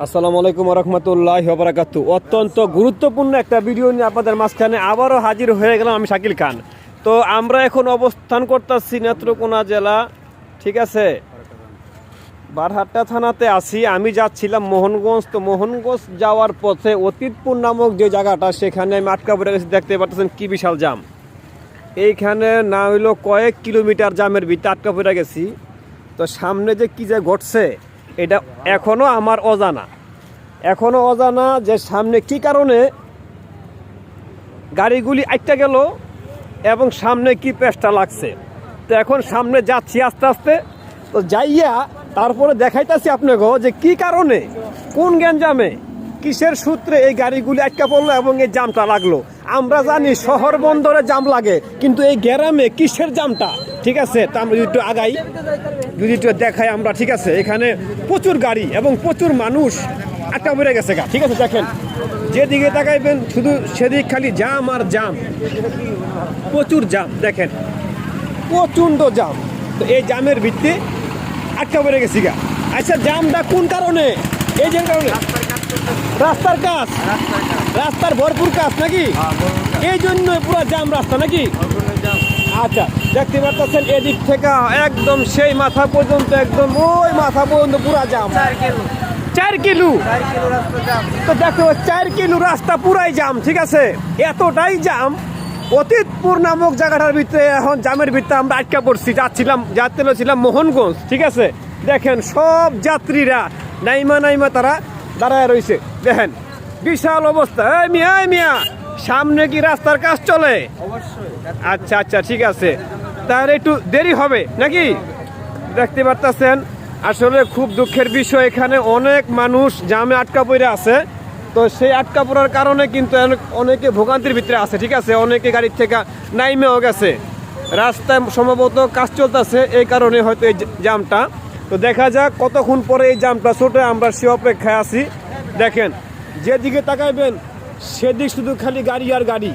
আসসালামু আলাইকুম ওয়া রাহমাতুল্লাহি ওয়া বারাকাতুহু। অত্যন্ত গুরুত্বপূর্ণ একটা ভিডিও নিয়ে আপনাদের মাঝখানে আবারও হাজির হয়ে গেলাম আমি শাকিল খান। তো আমরা এখন অবস্থান করতেছি নেত্রকোনা জেলা, ঠিক আছে, বারহাট্টা থানাতে আছি। আমি যাচ্ছিলাম মোহনগঞ্জ। তো মোহনগঞ্জ যাওয়ার পথে অতীতপুর নামক যে জায়গাটা, সেখানে আমি আটকা পড়ে গেছি। দেখতে পাচ্ছেন কি বিশাল জাম। এইখানে না হইলো কয়েক কিলোমিটার জামের ভিতরে আটকা পড়ে গেছি। তো সামনে যে কী যে ঘটছে এটা এখনও আমার অজানা যে সামনে কি কারণে গাড়িগুলি আটটা গেল এবং সামনে কি পেস্টা লাগছে। তো এখন সামনে যাচ্ছি আস্তে আস্তে। তো যাইয়া তারপরে দেখাইতেছি আপনাকে যে কি কারণে, কোন গ্যাঞ্জামে, কিসের সূত্রে এই গাড়িগুলি আটকা পড়লো এবং এই জামটা লাগলো। আমরা জানি শহর বন্দরে জাম লাগে, কিন্তু এই গ্রামে কিসের জামটা, ঠিক আছে। তা আমরা একটু আগাই, যদি একটু দেখাই আমরা, ঠিক আছে। এখানে প্রচুর গাড়ি এবং প্রচুর মানুষ আটকা পড়ে গেছে গা, ঠিক আছে। দেখেন যেদিকে তাকাইবেন শুধু সেদিক খালি জাম আর জাম, প্রচুর জাম, দেখেন প্রচণ্ড জাম। তো এই জামের ভিত্তি আটকা পড়ে গেছি গা। আচ্ছা, জামটা কোন কারণে? এই যে কারণে রাস্তার কাজ, রাস্তার ভরপুর কাজ নাকি, এই জন্য পুরো জাম রাস্তা নাকি। আচ্ছা, দেখতে পাচ্ছেন এদিক থেকে একদম সেই মাথা পর্যন্ত, একদম ওই মাথা পর্যন্ত পুরা জাম। 4 কিলো তো দেখো, 4 কিলো রাস্তা পুরাই জাম, ঠিক আছে। এতটাই জাম, অতীতপুর নামক জায়গাটার ভিতরে এখন জামের ভিতরে আমরা আটকা পড়ছি। যাচ্ছিলাম মোহনগঞ্জ, ঠিক আছে। দেখেন সব যাত্রীরা নাইমা তারা দাঁড়ায় রয়েছে। দেখেন বিশাল অবস্থা। এই মিয়া সামনে কি রাস্তার কাজ চলে? আচ্ছা ঠিক আছে, তাহলে একটু দেরি হবে নাকি। দেখতে পারতেছেন আসলে খুব দুঃখের বিষয়, এখানে অনেক মানুষ জামে আটকা পড়ে আছে। তো সেই আটকা পড়ার কারণে কিন্তু অনেকে ভোগান্তির ভিতরে আছে, ঠিক আছে। অনেকে গাড়ির থেকে নাইমেও গেছে, রাস্তায় সম্ভবত কাজ চলতেছে, এই কারণে হয়তো এই জামটা। তো দেখা যাক কতক্ষণ পরে এই জামটা ছোটে, আমরা সে অপেক্ষায় আছি। দেখেন যেদিকে তাকাইবেন সেদিক শুধু খালি গাড়ি আর গাড়ি।